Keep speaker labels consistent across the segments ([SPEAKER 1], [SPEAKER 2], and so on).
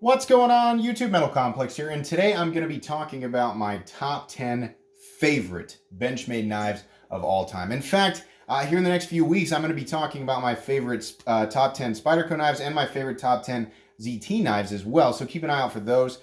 [SPEAKER 1] What's going on? YouTube Metal Complex here, and today I'm going to be talking about my top 10 favorite Benchmade knives of all time. In fact, here in the next few weeks, I'm going to be talking about my favorite top 10 Spyderco knives and my favorite top 10 ZT knives as well, so keep an eye out for those.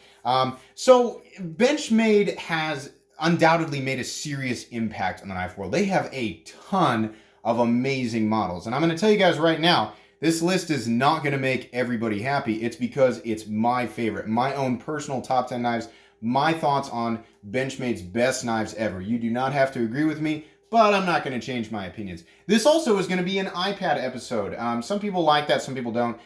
[SPEAKER 1] So Benchmade has undoubtedly made a serious impact on the knife world. They have a ton of amazing models, and I'm going to tell you guys right now, this list is not going to make everybody happy. It's because it's my favorite, my own personal top 10 knives, my thoughts on Benchmade's best knives ever. You do not have to agree with me, but I'm not going to change my opinions. This also is going to be an iPad episode. Some people like that, some people don't.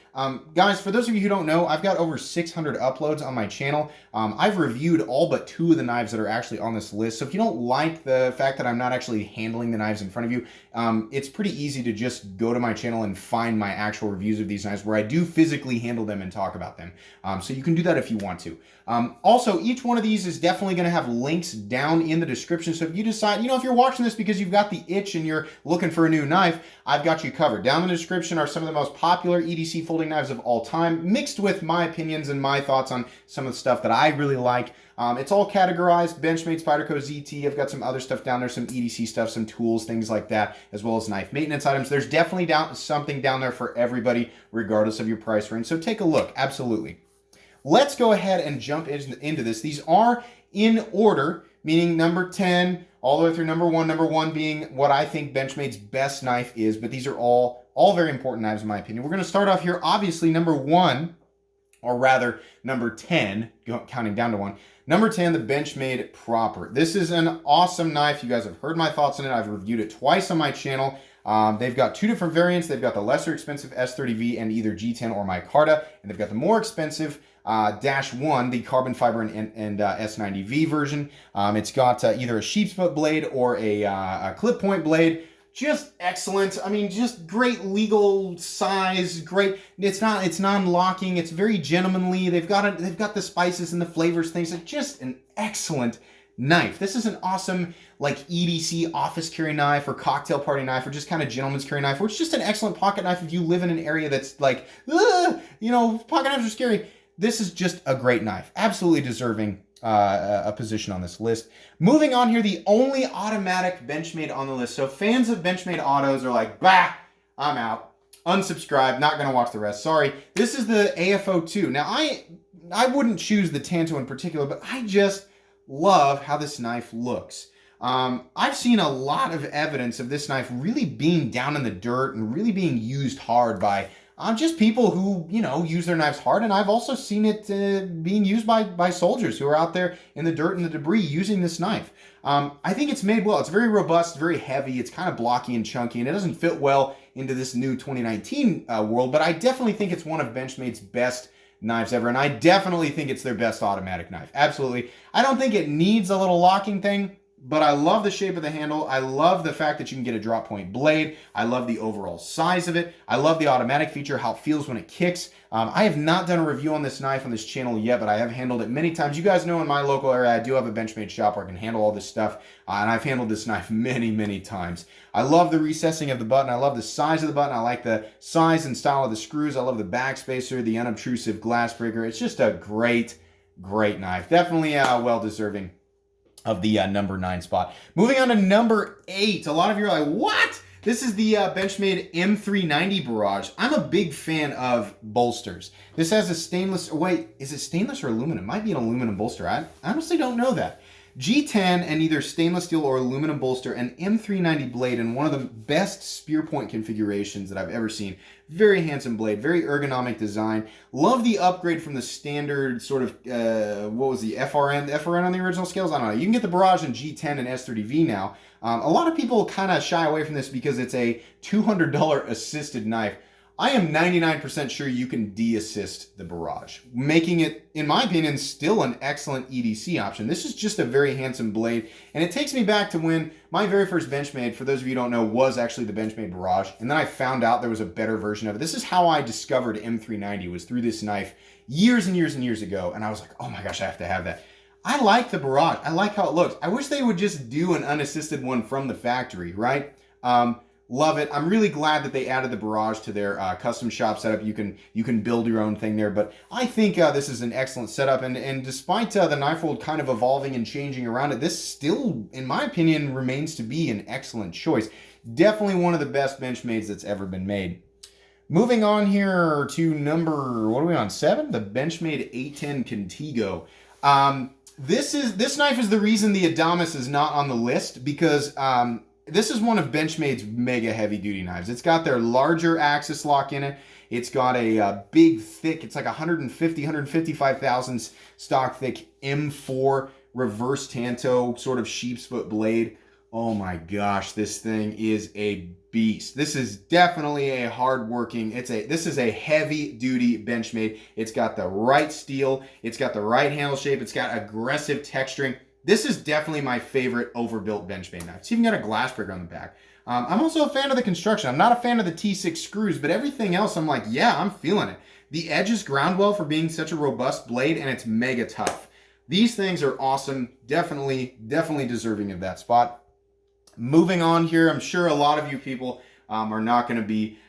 [SPEAKER 1] Guys, for those of you who don't know, I've got over 600 uploads on my channel. I've reviewed all but 2 of the knives that are actually on this list. So if you don't like the fact that I'm not actually handling the knives in front of you, it's pretty easy to just go to my channel and find my actual reviews of these knives where I do physically handle them and talk about them. So you can do that if you want to. Also, each one of these is definitely going to have links down in the description. So if you decide, if you're watching this because you've got the itch and you're looking for a new knife, I've got you covered. Down in the description are some of the most popular EDC folding knives of all time, mixed with my opinions and my thoughts on some of the stuff that I really like. It's all categorized: Benchmade, Spyderco, ZT. I've got some other stuff down there, some EDC stuff, some tools, things like that, as well as knife maintenance items. There's definitely something down there for everybody, regardless of your price range. So take a look, absolutely. Let's go ahead and jump into this. These are in order, meaning number 10 all the way through number 1, number 1 being what I think Benchmade's best knife is, but these are all very important knives in my opinion. We're going to start off here, obviously, number 1, or rather number 10, counting down to 1. Number 10, the Benchmade Proper. This is an awesome knife. You guys have heard my thoughts on it. I've reviewed it twice on my channel. They've got 2 different variants. They've got the lesser expensive S30V and either G10 or micarta, and they've got the more expensive Dash 1, the carbon fiber and S90V version. It's got either a sheep's foot blade or a clip point blade. Just excellent. I mean, just great legal size. Great. It's non-locking. It's very gentlemanly. They've got the spices and the flavors, things. It's just an excellent knife. This is an awesome EDC office carry knife or cocktail party knife or just kind of gentleman's carry knife, or it's just an excellent pocket knife if you live in an area that's pocket knives are scary. This is just a great knife. Absolutely deserving a position on this list. Moving on here, the only automatic Benchmade on the list. So fans of Benchmade autos are like, bah, I'm out. Unsubscribe, not going to watch the rest. Sorry. This is the AFO2. Now, I wouldn't choose the Tanto in particular, but I just love how this knife looks. I've seen a lot of evidence of this knife really being down in the dirt and really being used hard by just people who, use their knives hard. And I've also seen it being used by soldiers who are out there in the dirt and the debris using this knife. I think it's made well. It's very robust, very heavy. It's kind of blocky and chunky, and it doesn't fit well into this new 2019 world. But I definitely think it's one of Benchmade's best knives ever. And I definitely think it's their best automatic knife. Absolutely. I don't think it needs a little locking thing, but I love the shape of the handle. I love the fact that you can get a drop point blade. I love the overall size of it. I love the automatic feature, how it feels when it kicks. I have not done a review on this knife on this channel yet, but I have handled it many times. You guys know in my local area, I do have a Benchmade shop where I can handle all this stuff, and I've handled this knife many, many times. I love the recessing of the button. I love the size of the button. I like the size and style of the screws. I love the backspacer, the unobtrusive glass breaker. It's just a great, great knife. Definitely well-deserving of the number 9 spot. Moving on to number 8. A lot of you are like, what? This is the Benchmade M390 Barage. I'm a big fan of bolsters. This has a stainless, wait, is it stainless or aluminum? It might be an aluminum bolster. I honestly don't know that. G10 and either stainless steel or aluminum bolster, an M390 blade in one of the best spear point configurations that I've ever seen. Very handsome blade, very ergonomic design. Love the upgrade from the standard sort of, what was the FRN? The FRN on the original scales? I don't know. You can get the Barage in G10 and S30V now. A lot of people kind of shy away from this because it's a $200 assisted knife. I am 99% sure you can de-assist the Barage, making it, in my opinion, still an excellent EDC option. This is just a very handsome blade, and it takes me back to when my very first Benchmade, for those of you who don't know, was actually the Benchmade Barage, and then I found out there was a better version of it. This is how I discovered M390, was through this knife years and years and years ago, and I was like, oh my gosh, I have to have that. I like the Barage. I like how it looks. I wish they would just do an unassisted one from the factory, right? Love it. I'm really glad that they added the Barage to their custom shop setup. You can build your own thing there, but I think this is an excellent setup. And despite the knife world kind of evolving and changing around it, this still, in my opinion, remains to be an excellent choice. Definitely one of the best Benchmades that's ever been made. Moving on here to number, what are we on, 7? The Benchmade A10 Contigo. This knife is the reason the Adamas is not on the list, because this is one of Benchmade's mega heavy duty knives. It's got their larger axis lock in it. It's got a big, thick, it's like 155 thousandths stock thick M4 reverse tanto sort of sheep's foot blade. Oh my gosh, this thing is a beast. This is definitely a hard-working, this is a heavy-duty Benchmade. It's got the right steel, it's got the right handle shape, it's got aggressive texturing. This is definitely my favorite overbuilt Benchmade knife. It's even got a glass breaker on the back. I'm also a fan of the construction. I'm not a fan of the T6 screws, but everything else, I'm like, yeah, I'm feeling it. The edges ground well for being such a robust blade, and it's mega tough. These things are awesome. Definitely deserving of that spot. Moving on here, I'm sure a lot of you people are not going to be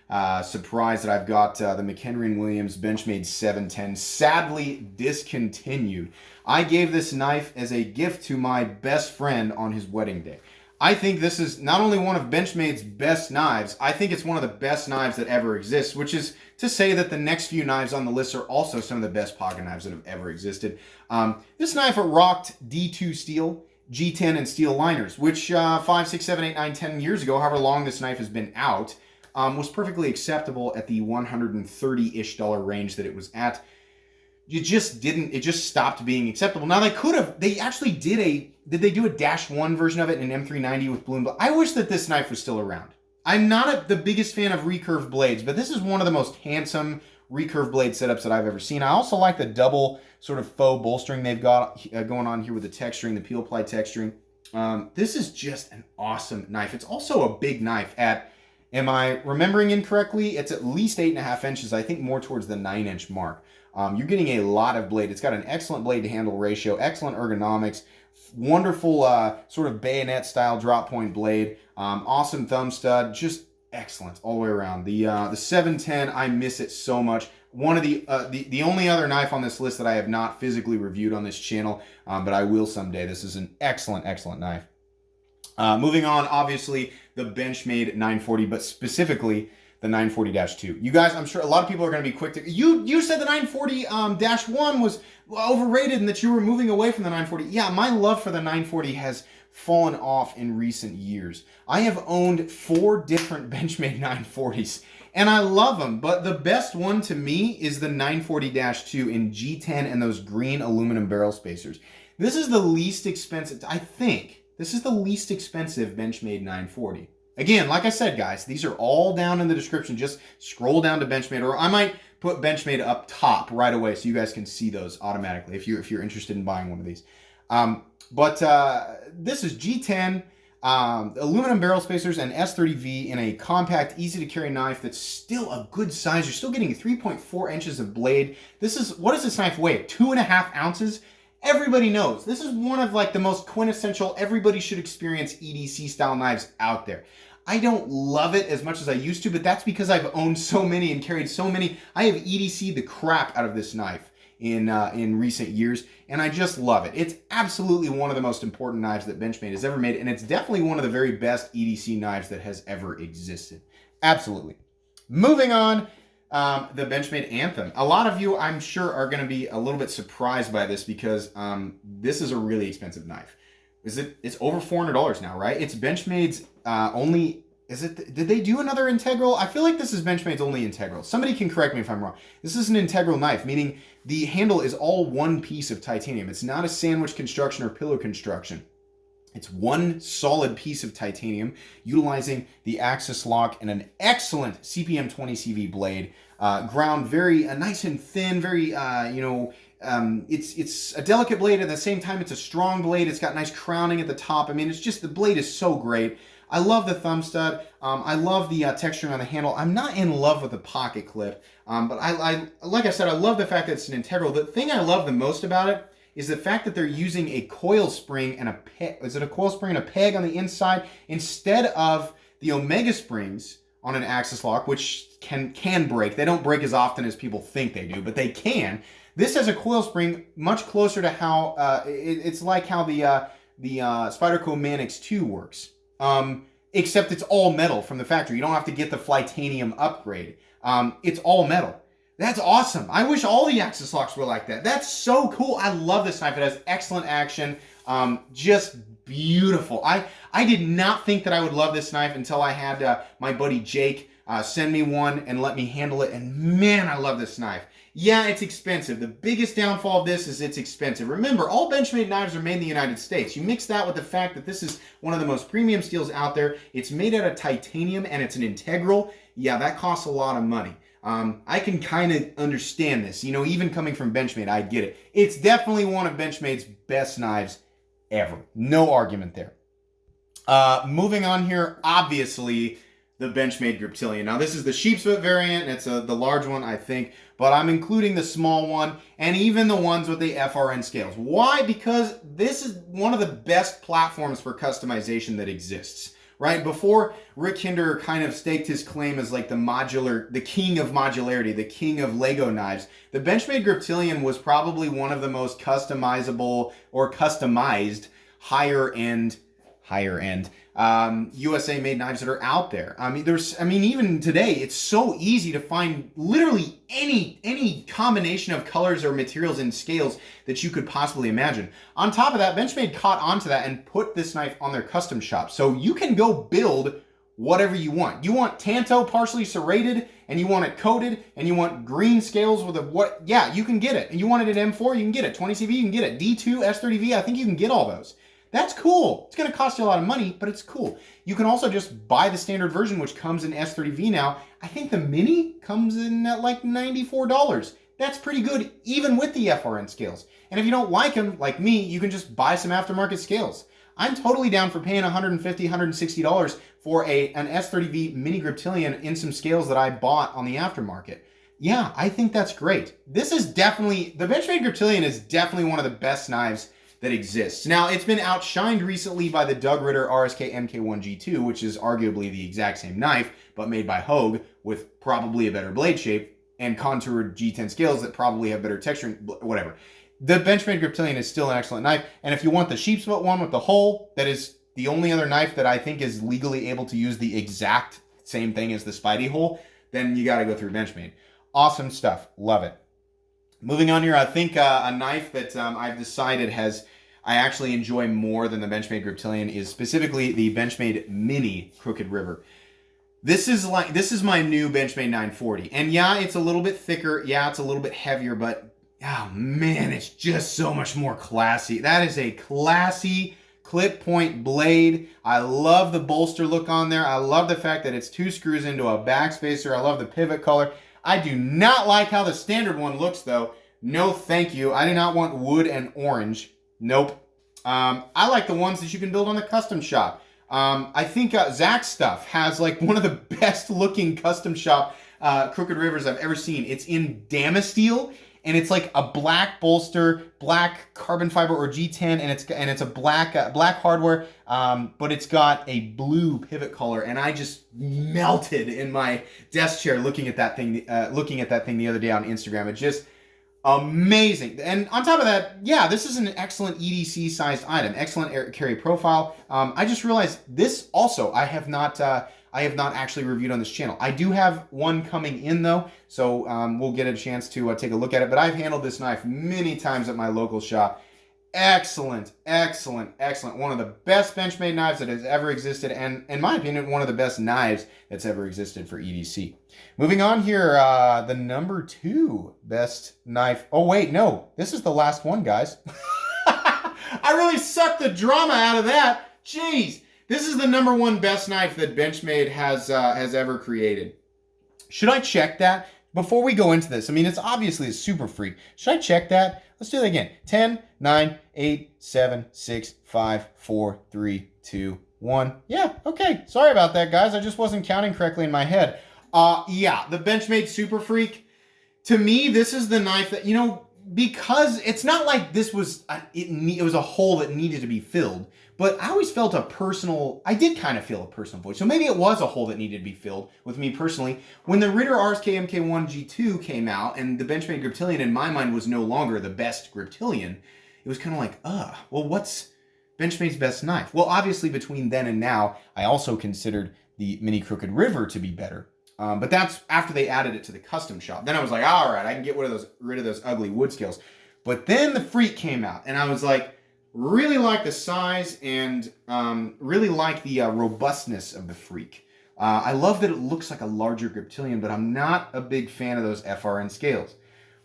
[SPEAKER 1] surprised that I've got the McHenry Williams Benchmade 710 sadly discontinued. I gave this knife as a gift to my best friend on his wedding day. I think this is not only one of Benchmade's best knives, I think it's one of the best knives that ever exists, which is to say that the next few knives on the list are also some of the best pocket knives that have ever existed. This knife rocked D2 steel, G10 and steel liners, which 5, 6, 7, 8, 9, 10 years ago, however long this knife has been out, was perfectly acceptable at the $130-ish range that it was at. It just stopped being acceptable. Now they actually did they do a -1 version of it in an M390 with blue and black? I wish that this knife was still around. I'm not the biggest fan of recurve blades, but this is one of the most handsome recurve blade setups that I've ever seen. I also like the double sort of faux bolstering they've got going on here with the texturing, the peel ply texturing. This is just an awesome knife. It's also a big knife at, am I remembering incorrectly? It's at least 8.5 inches, I think more towards the 9-inch mark. You're getting a lot of blade. It's got an excellent blade to handle ratio, excellent ergonomics, wonderful sort of bayonet style drop point blade, awesome thumb stud, just excellent all the way around. The 710, I miss it so much. One of the only other knife on this list that I have not physically reviewed on this channel, but I will someday. This is an excellent knife. Moving on, obviously the Benchmade 940, but specifically the 940-2. You guys, I'm sure a lot of people are going to be quick to... You said the 940-1 was overrated and that you were moving away from the 940. Yeah, my love for the 940 has fallen off in recent years. I have owned 4 different Benchmade 940s, and I love them, but the best one to me is the 940-2 in G10 and those green aluminum barrel spacers. This is the least expensive, I think. This is the least expensive Benchmade 940. Again, like I said, guys, these are all down in the description. Just scroll down to Benchmade, or I might put Benchmade up top right away so you guys can see those automatically if you're interested in buying one of these. This is G10, aluminum barrel spacers, and S30V in a compact, easy-to-carry knife that's still a good size. You're still getting 3.4 inches of blade. What does this knife weigh? 2.5 ounces? Everybody knows. This is one of like the most quintessential, everybody should experience EDC style knives out there. I don't love it as much as I used to, but that's because I've owned so many and carried so many. I have EDC'd the crap out of this knife in recent years, and I just love it. It's absolutely one of the most important knives that Benchmade has ever made, and it's definitely one of the very best EDC knives that has ever existed. Absolutely. Moving on. The Benchmade Anthem. A lot of you, I'm sure, are going to be a little bit surprised by this because this is a really expensive knife. It's over $400 now, right? It's Benchmade's only... Did they do another integral? I feel like this is Benchmade's only integral. Somebody can correct me if I'm wrong. This is an integral knife, meaning the handle is all one piece of titanium. It's not a sandwich construction or pillow construction. It's one solid piece of titanium utilizing the axis lock and an excellent CPM 20 CV blade. Ground very nice and thin, very, it's a delicate blade. At the same time, it's a strong blade. It's got nice crowning at the top. I mean, it's just, the blade is so great. I love the thumb stud. I love the texturing on the handle. I'm not in love with the pocket clip, but like I said, I love the fact that it's an integral. The thing I love the most about it is the fact that they're using a coil spring and a peg. Is it a coil spring and a peg on the inside instead of the Omega springs on an axis lock, which can break. They don't break as often as people think they do, but they can. This has a coil spring much closer to how it's like how the Spyderco Manix 2 works. Except it's all metal from the factory. You don't have to get the Flytanium upgrade. It's all metal. That's awesome. I wish all the axis locks were like that. That's so cool. I love this knife. It has excellent action. Just beautiful. I did not think that I would love this knife until I had my buddy Jake send me one and let me handle it. And man, I love this knife. Yeah, it's expensive. The biggest downfall of this is it's expensive. Remember, all Benchmade knives are made in the United States. You mix that with the fact that this is one of the most premium steels out there. It's made out of titanium and it's an integral. Yeah, that costs a lot of money. I can kind of understand this. You know, even coming from Benchmade, I get it. It's definitely one of Benchmade's best knives ever. No argument there. Moving on here, obviously, the Benchmade Reptilian. Now, this is the sheepsfoot variant. It's the large one, I think, but I'm including the small one and even the ones with the FRN scales. Why? Because this is one of the best platforms for customization that exists, right? Before Rick Hinder kind of staked his claim as like the king of modularity, the king of Lego knives, the Benchmade Reptilian was probably one of the most customizable or customized higher end USA made knives that are out there. I mean, even today, it's so easy to find literally any combination of colors or materials and scales that you could possibly imagine. On top of that, Benchmade caught onto that and put this knife on their custom shop. So you can go build whatever you want. You want Tanto partially serrated and you want it coated and you want green scales with yeah, you can get it. And you want it at M4, you can get it. 20CV, you can get it. D2, S30V, I think you can get all those. That's cool. It's going to cost you a lot of money, but it's cool. You can also just buy the standard version, which comes in S30V now. I think the Mini comes in at like $94. That's pretty good, even with the FRN scales. And if you don't like them, like me, you can just buy some aftermarket scales. I'm totally down for paying $150, $160 for an S30V Mini Reptilian in some scales that I bought on the aftermarket. Yeah, I think that's great. This is definitely, the Benchmade Reptilian is definitely one of the best knives that exists. Now, it's been outshined recently by the Doug Ritter RSK MK1G2, which is arguably the exact same knife, but made by Hogue with probably a better blade shape and contoured G10 scales that probably have better texture, whatever. The Benchmade Reptilian is still an excellent knife, and if you want the sheepsfoot one with the hole, that is the only other knife that I think is legally able to use the exact same thing as the Spidey hole, then you gotta go through Benchmade. Awesome stuff. Love it. Moving on here, I think a knife that I've decided I actually enjoy more than the Benchmade Reptilian is specifically the Benchmade Mini Crooked River. This is my new Benchmade 940. And yeah, it's a little bit thicker. Yeah, it's a little bit heavier, but oh man, it's just so much more classy. That is a classy clip point blade. I love the bolster look on there. I love the fact that it's 2 screws into a backspacer. I love the pivot color. I do not like how the standard one looks though. No thank you. I do not want wood and orange. Nope. I like the ones that you can build on the custom shop. I think Zach's stuff has like one of the best looking custom shop Crooked Rivers I've ever seen. It's in Damasteel and it's like a black bolster, black carbon fiber or G10, and it's a black hardware, but it's got a blue pivot color, and I just melted in my desk chair looking at that thing the other day on Instagram. It just amazing. And on top of that, yeah, this is an excellent EDC sized item, excellent air carry profile. I just realized this also I have not actually reviewed on this channel. I do have one coming in though, so we'll get a chance to take a look at it. But I've handled this knife many times at my local shop. Excellent, excellent, excellent. One of the best Benchmade knives that has ever existed, and in my opinion, one of the best knives that's ever existed for EDC. Moving on here, the number 2 best knife. Oh wait, no, this is the last one, guys. I really sucked the drama out of that. Jeez, this is the number 1 best knife that Benchmade has ever created. Should I check that before we go into this? I mean, it's obviously a super freak. Should I check that? Let's do that again. 10, 9, 8, 7, 6, 5, 4, 3, 2, 1. Yeah, okay. Sorry about that, guys. I just wasn't counting correctly in my head. Yeah, the Benchmade Super Freak. To me, this is the knife that, you know, because it's not like this was, it was a hole that needed to be filled, but I always felt I did kind of feel a personal void. So maybe it was a hole that needed to be filled with me personally. When the Ritter RSK MK1 G2 came out and the Benchmade Reptilian in my mind was no longer the best Reptilian, it was kind of like, well, what's Benchmade's best knife? Well, obviously between then and now, I also considered the Mini Crooked River to be better. But that's after they added it to the custom shop. Then I was like, all right, I can get rid of those ugly wood scales. But then the Freak came out, and I was like, really like the size and really like the robustness of the Freak. I love that it looks like a larger Reptilian, but I'm not a big fan of those FRN scales.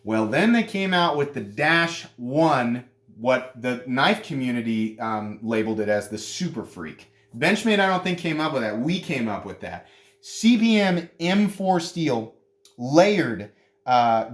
[SPEAKER 1] Well, then they came out with the Dash 1, what the knife community labeled it as the Super Freak. Benchmade, I don't think, came up with that. We came up with that. CBM M4 steel, layered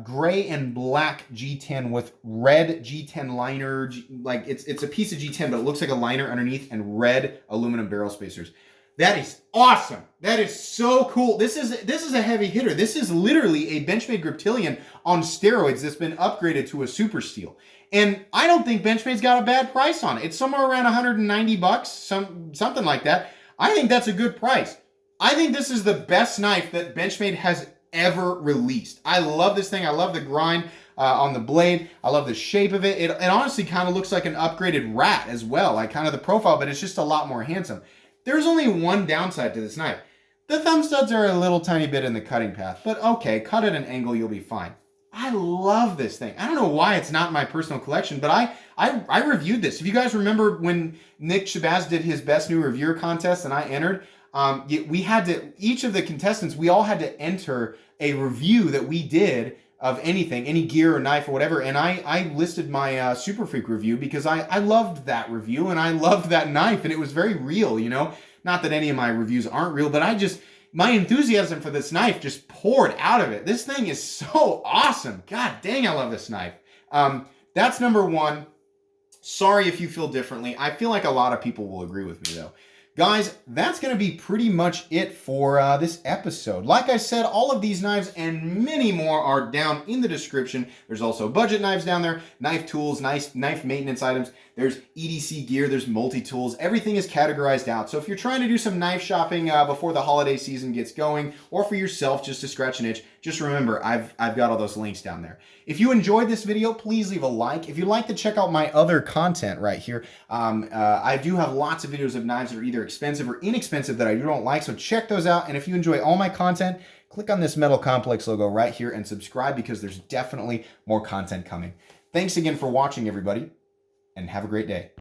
[SPEAKER 1] gray and black G10 with red G10 liner. Like it's a piece of G10, but it looks like a liner underneath, and red aluminum barrel spacers. That is awesome. That is so cool. This is a heavy hitter. This is literally a Benchmade Reptilian on steroids that's been upgraded to a super steel. And I don't think Benchmade's got a bad price on it. It's somewhere around 190 bucks, something like that. I think that's a good price. I think this is the best knife that Benchmade has ever released. I love this thing. I love the grind on the blade. I love the shape of it. It honestly kind of looks like an upgraded Rat as well, like kind of the profile, but it's just a lot more handsome. There's only one downside to this knife. The thumb studs are a little tiny bit in the cutting path, but okay, cut at an angle, you'll be fine. I love this thing. I don't know why it's not in my personal collection, but I reviewed this. If you guys remember when Nick Shabazz did his Best New Reviewer contest and I entered, we had to, each of the contestants, we all had to enter a review that we did of anything, any gear or knife or whatever. And I listed my Super Freak review because I loved that review and I loved that knife and it was very real, you know? Not that any of my reviews aren't real, but my enthusiasm for this knife just poured out of it. This thing is so awesome. God dang, I love this knife. That's number one. Sorry if you feel differently. I feel like a lot of people will agree with me though. Guys, that's going to be pretty much it for this episode. Like I said, all of these knives and many more are down in the description. There's also budget knives down there, knife tools, knife maintenance items. There's EDC gear, there's multi-tools. Everything is categorized out. So if you're trying to do some knife shopping before the holiday season gets going, or for yourself just to scratch an itch, just remember, I've got all those links down there. If you enjoyed this video, please leave a like. If you'd like to check out my other content right here, I do have lots of videos of knives that are either expensive or inexpensive that I don't like, so check those out. And if you enjoy all my content, click on this Metal Complex logo right here and subscribe because there's definitely more content coming. Thanks again for watching, everybody, and have a great day.